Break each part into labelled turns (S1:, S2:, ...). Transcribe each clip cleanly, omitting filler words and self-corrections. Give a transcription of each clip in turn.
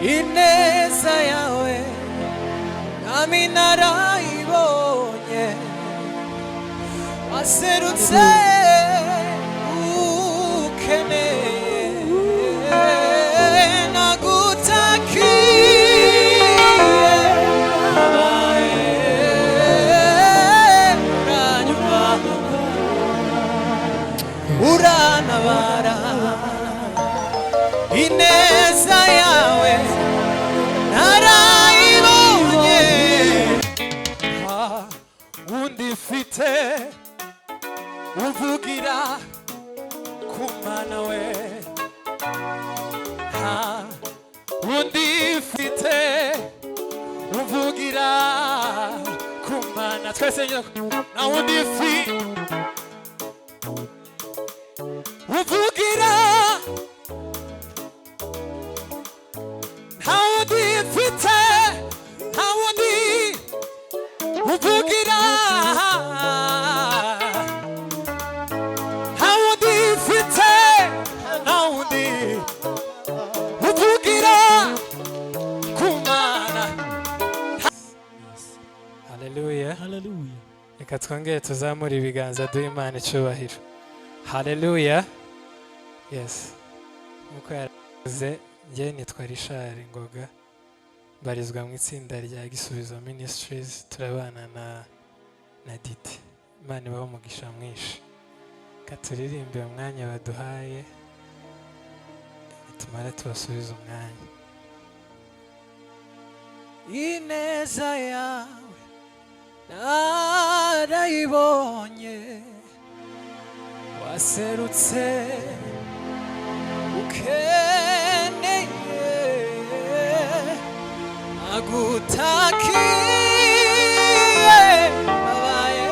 S1: ineza yawe nami narayibonye waserutse ukeneye nagutakiye urantabara ineza yawe narayibonye undi mfite uvugira ku Mana we undi mfite uvugira ku Mana twese na undi mfite uvugira nta wundi mfite nta wundi uvugira nta wundi mfite nta wundi uvugira ku Mana. Haleluya, haleluya. Reka twongere tuzamure ibiganza duhe Imana icyubahiro. Haleluya. Yes. Nkuko yaravuze njye nitwa Richard Ngoga barizwa mu itsinda rya Gisubizo Ministries turabana na Didi. Imana ibahe umugisha mwinshi. Katuririmbe umwanya baduhaye tumara tubasubiza umwanya. Ineza yawe narayibonye waserutse ukeneye agutakiye babaye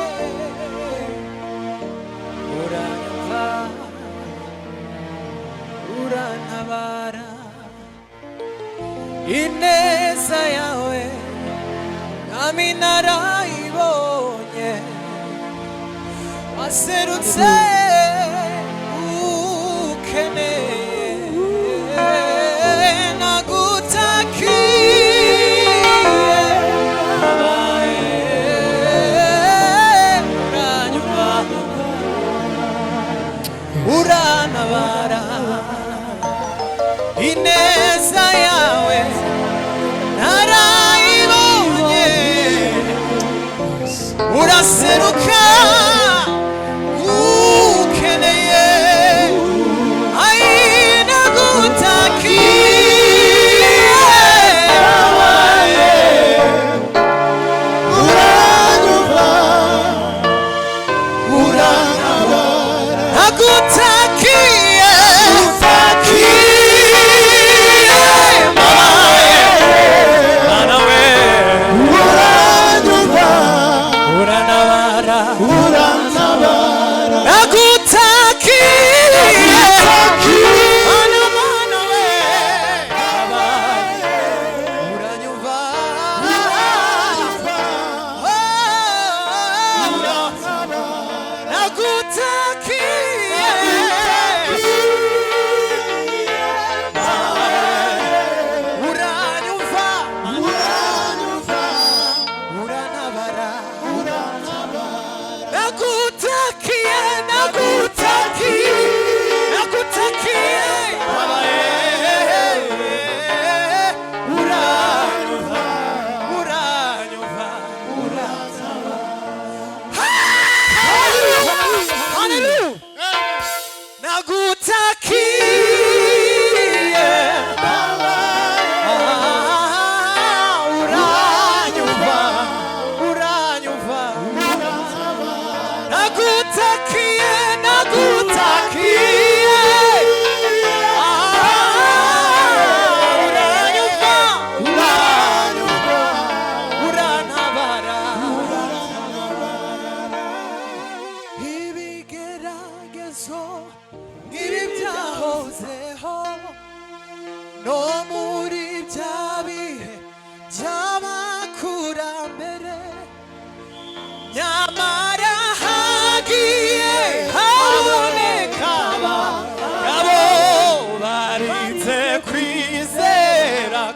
S1: urantabara ineza yawe nami narayibonye waserutse urantabara ineza yawe narayibonye uraseruka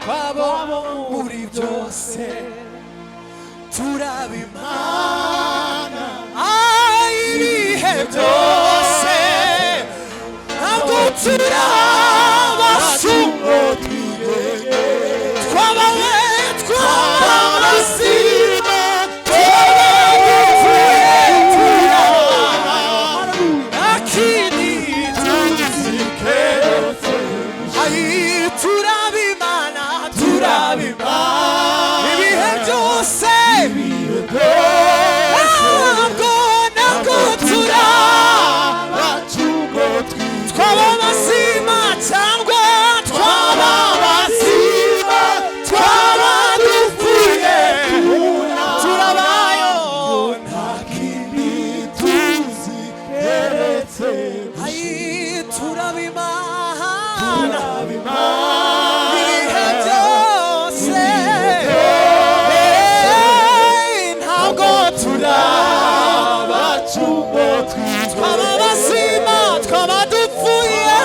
S1: twaba muri byose turabimana ibihe byose ntabwo turabasumba twabawe twabasima twabavuye akini tuzikeretse turabimana ibihe byose ntabwo turabacungo twaba basima cyangwa twaba basima twaba dupfuye turabayo nta kindi tuzi keretse turabimana ibihe byose ntabwo turabacungo twaba basima twaba dupfuye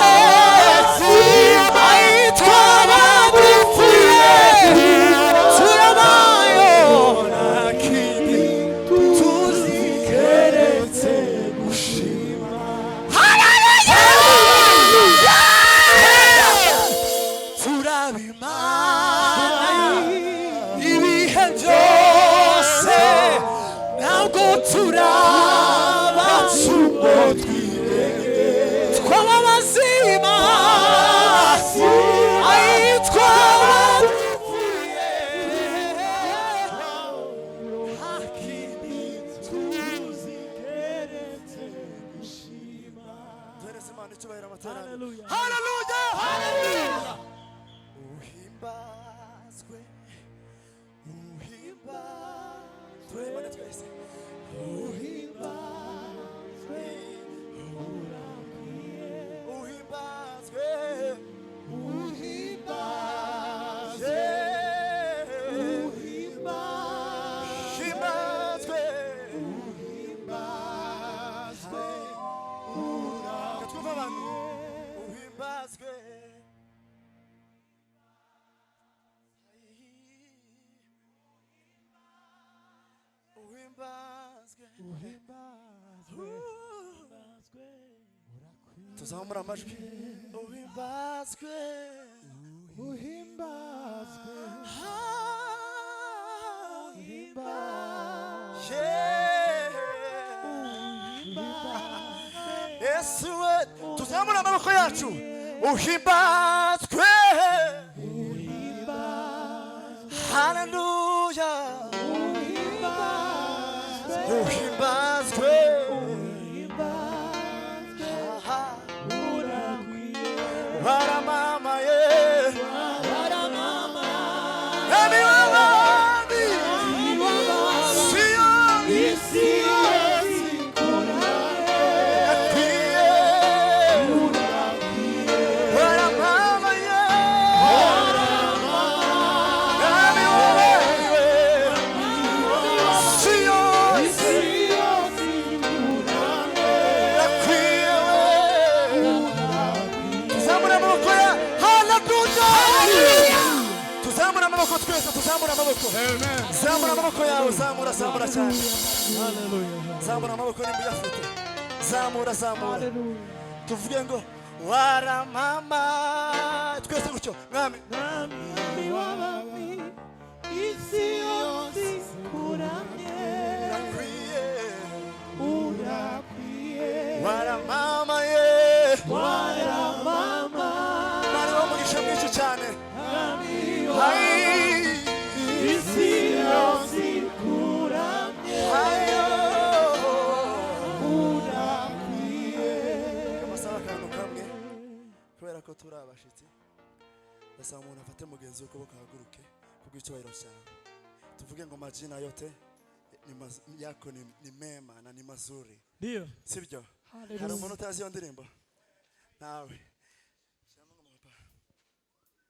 S1: twaba dupfuye turabayo nta kindi tuzi keretse gushima. Turabimana ibihe byose ntabwo turabacungo twaba bazima twaba dupfuye nta kindi tuzi keretse gushima. Duhereze Imana icyubahiro amateraniro. Haleluya, haleluya. Uhimbazwe, uhimbazwe, Imana twese. Uhimbazwe, uhimbazwe, uhimbazwe, uhimbazwe, uhimbazwe, katwumva abantu. Uhimbazwe. Tuzamura amajwi. Uhimbazwe, uhimbazwe, uhimbazwe, Yesu we. Tuzamura amaboko yacu. Uhimbazwe, haleluya. Uhimbazwe, waramamaye, Emi wabami, Siyoni, akwiye, waramamaye, Emi wabami, Siyoni, akwiye. Tuzamura amaboko ya haleluya. Tuzamura amaboko twese, tuzamura amaboko. Zamura amaboko yawe, zamura cyane. Haleluya. Zamura amaboko nimba uyafite. Zamura. Tuvuge ngo waramama. Twese gutyo. Mwami wabami, isi yose kuramye. Urakwiye. Waramama ye. Waramama. Mari wo mugisha mwinshi cyane. Isi yose kuramye. Urakwiye. Kamasaba akantu kamwe kubera ko turi abashitsi. Ndasaba umuntu afate mugenzi we ukuboko ahaguruke kubw'icyubahiro cyawe. Tuvuge ngo majina yote yako ni mema na ni mazuri. Ndio. Sibyo? Hari umuntu utazi iyo ndirimbo? Nawe.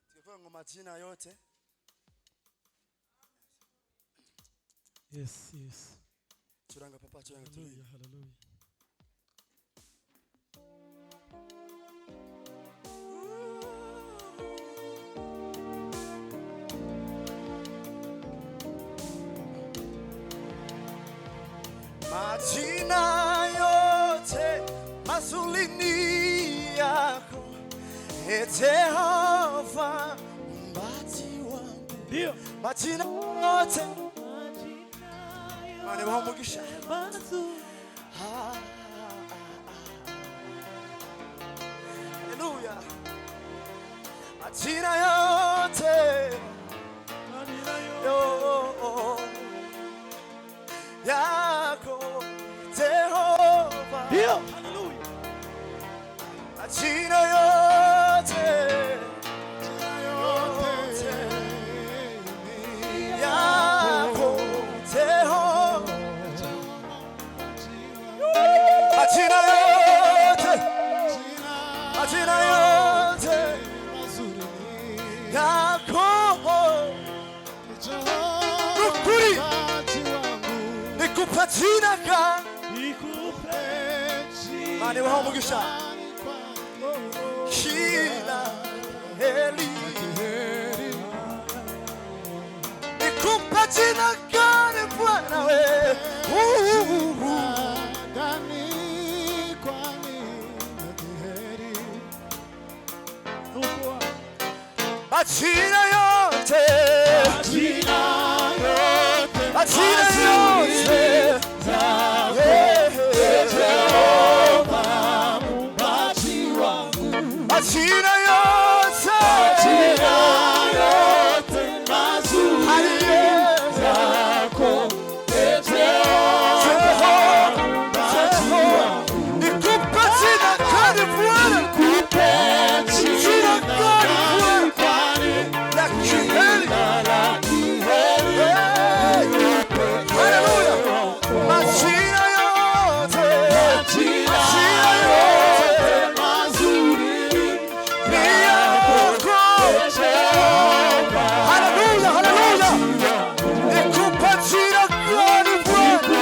S1: Tukivuga ngo majina yote. Yes. Turanga papa, turanga tu. Hallelujah. majina yote mazuri ni yako, Jehova mbati wangu. Ndio majina yote mane bamugisha haleluya. Majina yote yako Jehova. Ndio haleluya. Majina yote yako Jehova. Majina yote yako ukuri nikupa jina gani, mane waho mugisha kila heri, nikupa jina gani Bwana we majina yote Jehova mbati wangu. Majina yote mazuri yako Jehova mbati wangu. Nikupa jina gani Bwana, nikupa jina gani Bwana, la kiheri. Haleluya. Majina yote mazuri ni yako Jehova. Haleluya, haleluya. Nikupa jina gani Bwana,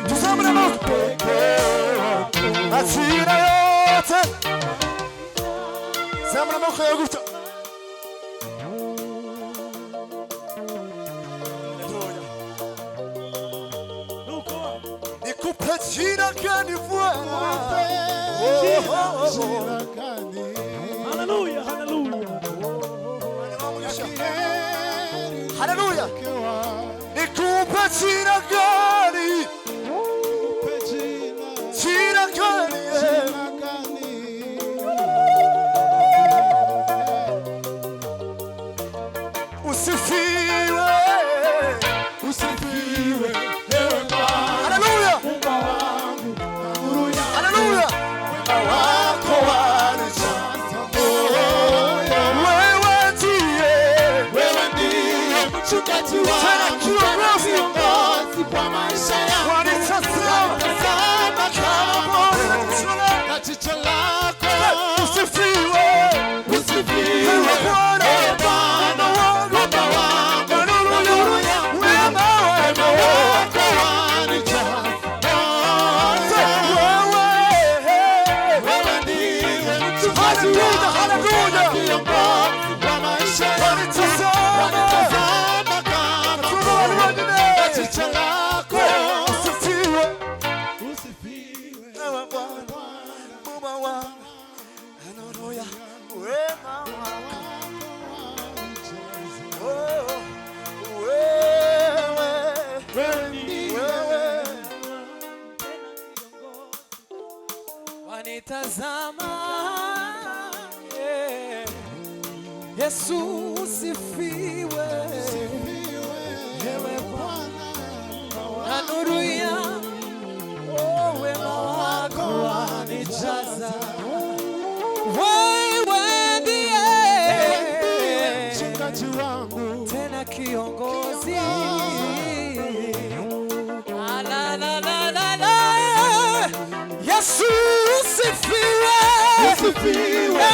S1: tuzamure amaboko majina yote, zamura amaboko yawe gutya. Nikupe jina gani Bwana, haleluya, haleluya, haleluya. Nikupe jina gani, jina gani usifiwe, usifiwe ewe Bwana. Haleluya, haleluya. Wema wako wanijaza moyo, wewe ndiye mchungaji wangu, kiongozi kwa maisha yangu. Wanitazama kama na jicho lako, usifiwe, usifiwe Bwana. Wanitazama Yesu usifiwe, ewe Bwana na nuru ya wema wako wanijaza. Wewe ndiye mchungaji wangu, tena kiongozi. Yesu usifiwe, usifiwe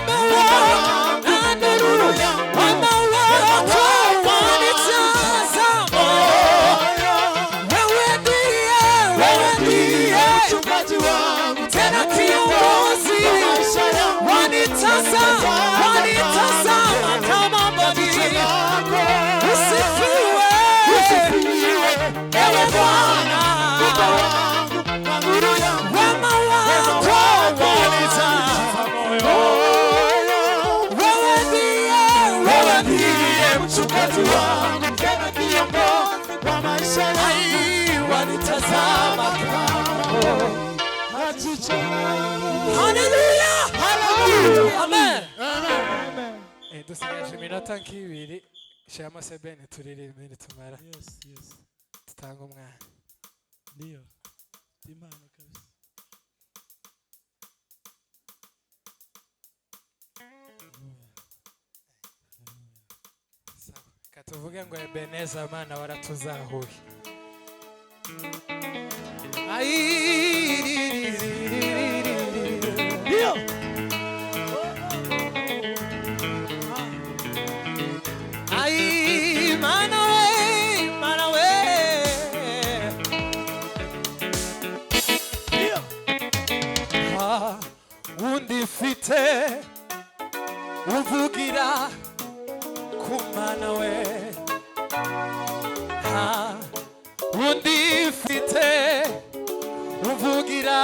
S1: Bwana, na nuru ya wema wako wanijaza. Wewe ndiye mchungaji wangu, tena kiongozi. Wanitazama
S2: Haleluya. Amen.
S3: dusigaje iminota nk'ibiri shyiramo sebene turirimbe nitumara tutanga umwana
S1: ndio imana kabisa.
S3: katuvuge ngo Ebeneza Mana waratuzahuye.
S1: Ndio
S2: Mana we
S3: undi mfite uvugira ku Mana we, undi mfite uvugira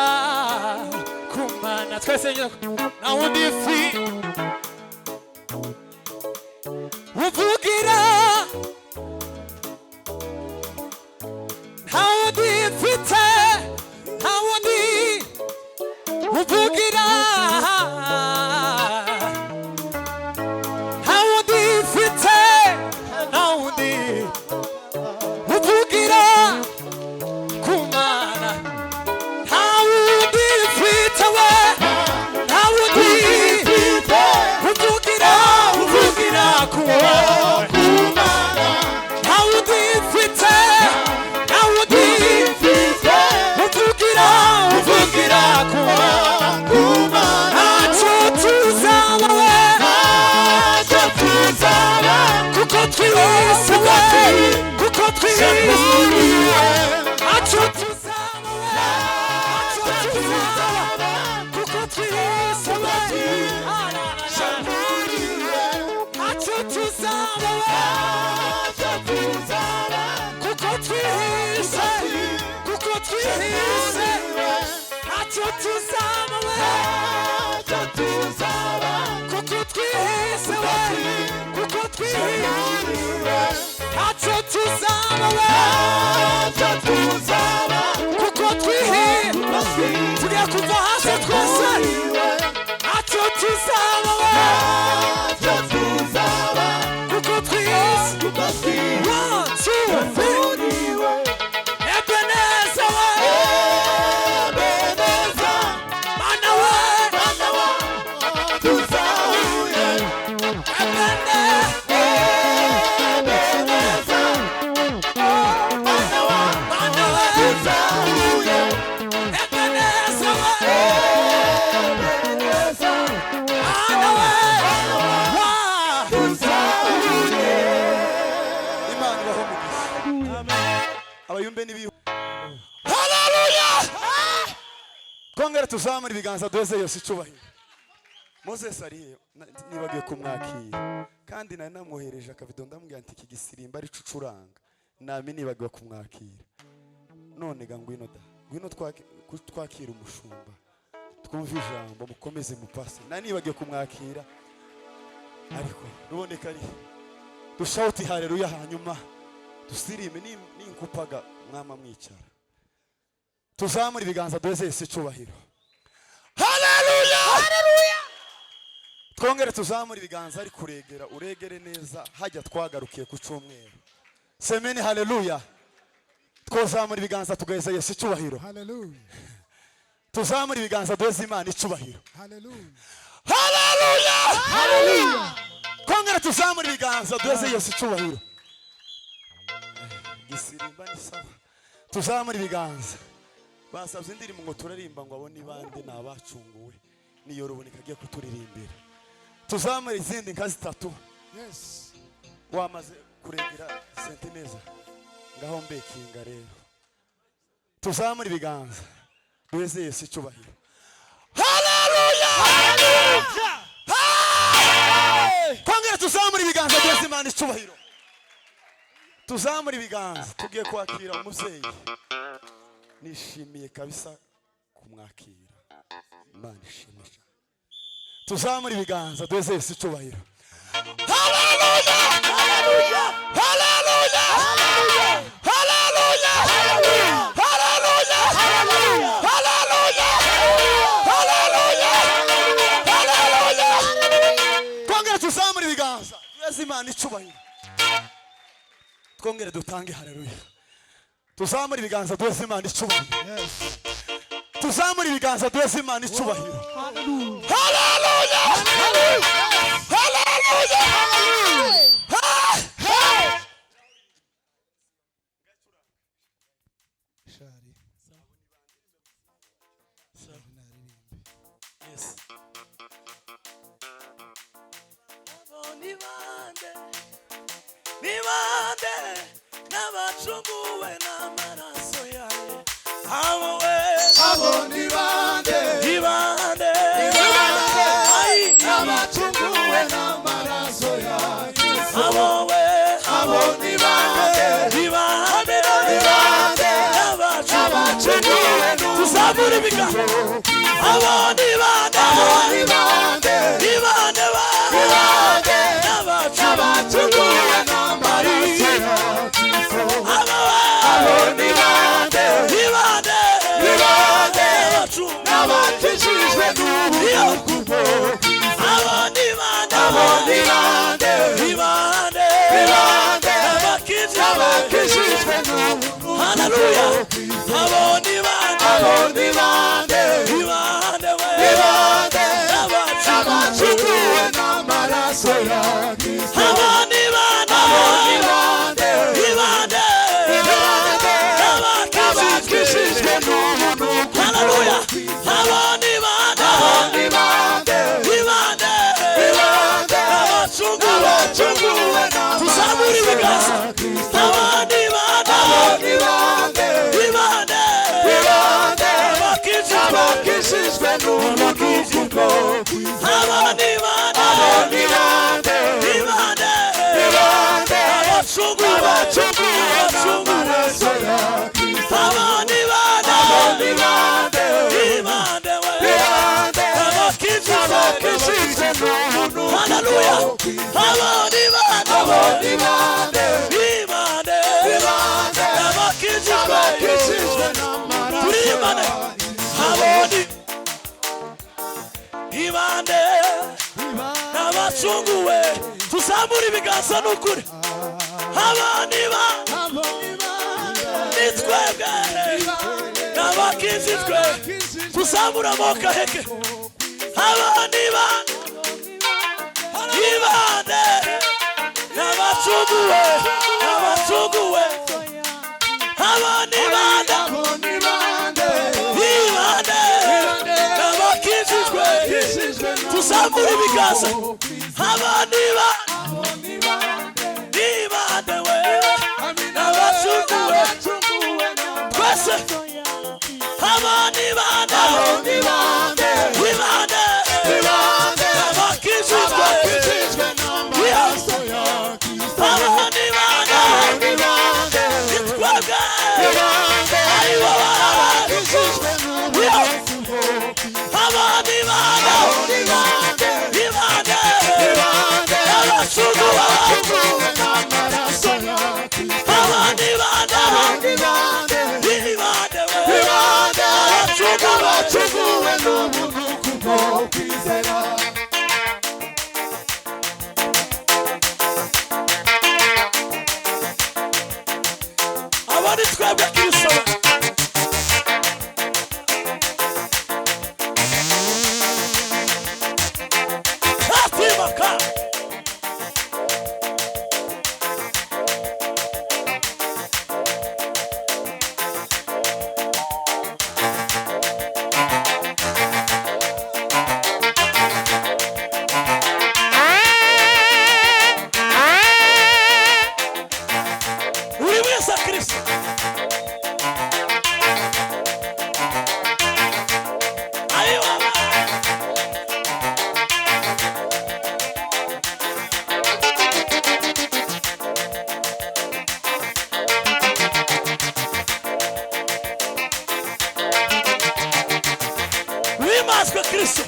S3: ku Mana, twese na undi mfite uvugira, nta wundi mfite, nta wundi uvugira, nta wundi mfite, nta wundi uvugira ku Mana, nta wundi mfite we, nta wundi uvugira ku Mana, nta wundi mfite, nta wundi uvugira ku Mana, ntacyo tuzaba we, ntacyo tuzaba kuko twihise we, kuko twihise, ntacyo tuzaba we, ntacyo tuzaba kuko twihise we, ntacyo tuzaba we, ntacyo tuzaba kuko twihise, kuko twihise, ntacyo tuzaba we, ntacyo tuzaba kuko twihise we, kuko twihise, ntacyo tuzaba we, ntacyo tuzaba kuko twihise, tugiye kuva hasi twese, ntacyo tuzaba we, ntacyo tuzaba kuko twihise, kuko twihise, 1, 2, 3 Ebeneza we, Ebeneza Mana we, tuzahuye, Ebeneza, Mana we, tuzahuye, Ebeneza we, Mana we, tuzahuye.
S1: Imana ibaho umugisha. Amen. Abayumbe nibihu.
S2: Haleluya.
S1: Twongere tuzamure ibiganza duheze Yesu icyubahiro. Moses ariye nibagiye kumwakira kandi nari namwohereje akabido ndamubwira nti iki gisirimba ari cucuranga nami nibagiwe kumwakira. None ga ngwino da, ngwino twakira umushumba, twumve ijambo mukomeze mupase. Nari nibagiye kumwakira ariko ruboneka ari dushauti haleluya, hanyuma dusirime ninkupaga mwama mwicara. Tuzamure ibiganza duheze Yesu icyubahiro.
S2: Haleluya. Haleluya.
S1: Twongere tuzamure ibiganza ari kuregera, uregere neza hajya twagarukiye ku cyumweru. Semeni haleluya. Twozamure ibiganza tugaheza Yesu icyubahiro.
S4: Hallelujah.
S1: Tuzamure ibiganza duheze Imana icyubahiro.
S4: Hallelujah.
S2: Haleluya. Haleluya.
S1: Twongere tuzamure ibiganza duheze Yesu icyubahiro. Gisirimba ni sawa. Tuzamure ibiganza. Basabye indirimbo ngo turarimba ngo abone ibande nabacunguwe. Niyo ruboneka agiye kuturirimbira. Tuzamure izindi nka zitatu.
S4: Yes.
S1: Wamaze kuregera sente neza. Ngaho mbekinga rero. Tuzamure ibiganza. Duheze Yesu icyubahiro.
S2: Haleluya. Haleluya.
S1: Twongere tuzamure ibiganza duheze Imana icyubahiro. Tuzamure ibiganza tugiye kwakira umubyeyi. Nishimiye kabisa kumwakira. Imana ishimisha. Tuzamure ibiganza duheze Yesu icyubahiro.
S2: Haleluya. Haleluya. Haleluya. Haleluya. Haleluya. Haleluya. Haleluya. Haleluya.
S1: imana icubahiro twongere dutange haleluya tuzamure ibiganza duheze imana icubahiro tuzamure ibiganza duheze imana icubahiro haleluya haleluya
S3: Shari. Yes.
S2: Nibande n'abacunguwe n'amaraso yawe abo nibande n'abacunguwe n'amaraso yawe abo nibande n'abacunguwe tuzamure ibiganza abo nibande n'abacunguwe n'amaraso n'abakijijwe n'ubukungu n'abakijijwe n'ubukungu haleluya n'abacunguwe n'amaraso ya Kristo n'abakijijwe n'ubukungu haleluya n'abacunguwe tuzamure ibiganza abakijijwe n'ubukungu abacunguwe n'amaraso ya Kristo abakijijwe n'ubukungu haleluya abakijijwe n'abacunguwe tuzamure ibiganza n'ukuri nitwebwe n'abakijijwe tuzamure amaboko aheke n'abacunguwe n'abakijijwe tuzamure ibiganza n'abacunguwe twese n'abakijijwe n'amaraso ya Kristo abacunguwe n'ubukungu bwo kwizera
S1: abari twebwe Kristo wimazwe Kristo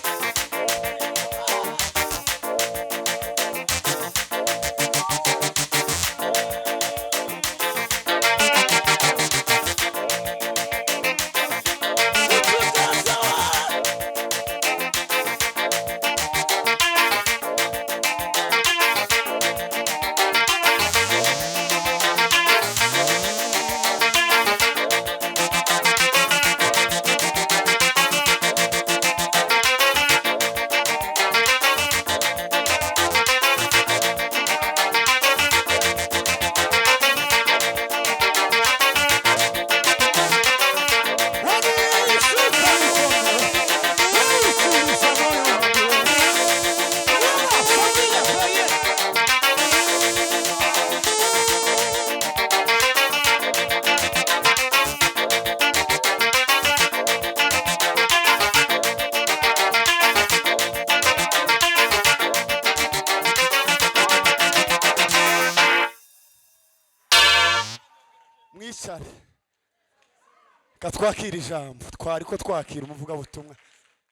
S1: mwicare katwakira ijambo twari ko twakira umuvugabutumwa